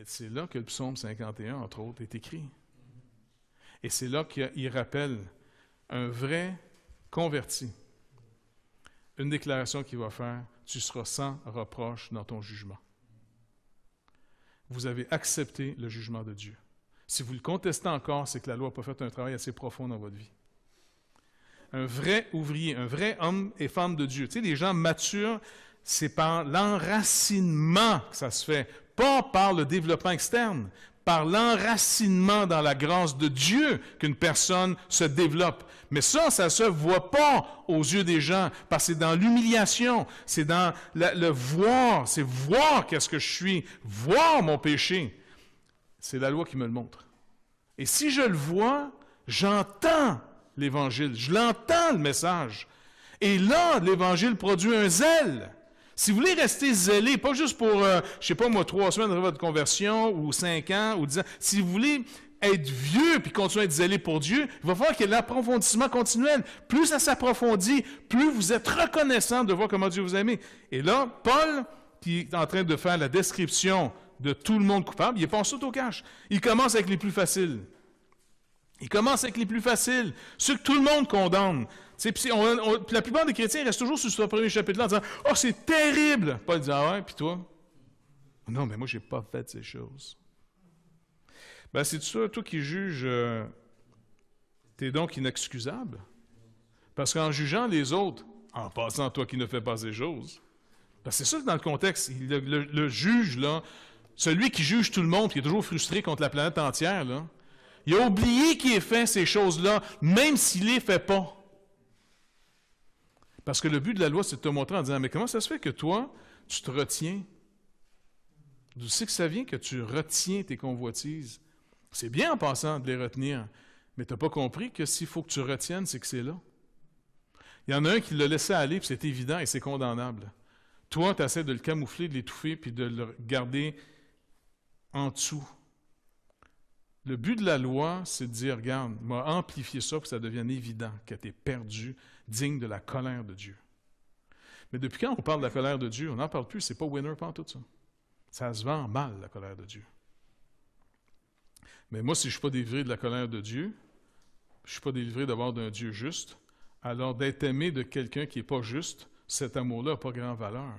c'est là que le psaume 51, entre autres, est écrit. Et c'est là qu'il rappelle un vrai converti. Une déclaration qu'il va faire, tu seras sans reproche dans ton jugement. Vous avez accepté le jugement de Dieu. Si vous le contestez encore, c'est que la loi n'a pas fait un travail assez profond dans votre vie. Un vrai ouvrier, un vrai homme et femme de Dieu. Tu sais, les gens matures, c'est par l'enracinement que ça se fait, pas par le développement externe, par l'enracinement dans la grâce de Dieu qu'une personne se développe. Mais ça ne se voit pas aux yeux des gens, parce que c'est dans l'humiliation, c'est dans le voir, c'est voir qu'est-ce que je suis, voir mon péché. C'est la loi qui me le montre. Et si je le vois, j'entends l'Évangile, je l'entends le message. Et là, l'Évangile produit un zèle. Si vous voulez rester zélé, pas juste pour, 3 semaines de votre conversion, ou 5 ans, ou 10 ans, si vous voulez être vieux puis continuer à être zélé pour Dieu, il va falloir qu'il y ait l'approfondissement continuel. Plus ça s'approfondit, plus vous êtes reconnaissant de voir comment Dieu vous a aimé. Et là, Paul, qui est en train de faire la description de tout le monde coupable, il n'est pas en saut-au-cache. Il commence avec les plus faciles. Ceux que tout le monde condamne. Puis la plupart des chrétiens restent toujours sur ce premier chapitre-là en disant « Oh, c'est terrible! » Paul dit « Ah ouais, puis toi? » « Non, mais moi, j'ai pas fait ces choses. » Ben, c'est ça, toi qui juges, t'es donc inexcusable. Parce qu'en jugeant les autres, en passant toi qui ne fais pas ces choses, ben c'est ça dans le contexte, le juge, là, celui qui juge tout le monde, qui est toujours frustré contre la planète entière, là, il a oublié qu'il ait fait ces choses-là, même s'il les fait pas. Parce que le but de la loi, c'est de te montrer en disant, mais comment ça se fait que toi, tu te retiens? D'où c'est que ça vient que tu retiens tes convoitises? C'est bien en passant de les retenir, mais tu n'as pas compris que s'il faut que tu retiennes, c'est que c'est là. Il y en a un qui l'a laissé aller, puis c'est évident et c'est condamnable. Toi, tu essaies de le camoufler, de l'étouffer, puis de le garder en dessous. Le but de la loi, c'est de dire, regarde, m'a amplifié ça pour que ça devienne évident que tu es perdu, digne de la colère de Dieu. Mais depuis quand on parle de la colère de Dieu, on n'en parle plus, c'est pas winner pas tout ça. Ça se vend mal, la colère de Dieu. Mais moi, si je ne suis pas délivré de la colère de Dieu, je ne suis pas délivré d'avoir d'un Dieu juste, alors d'être aimé de quelqu'un qui n'est pas juste, cet amour-là n'a pas grande valeur.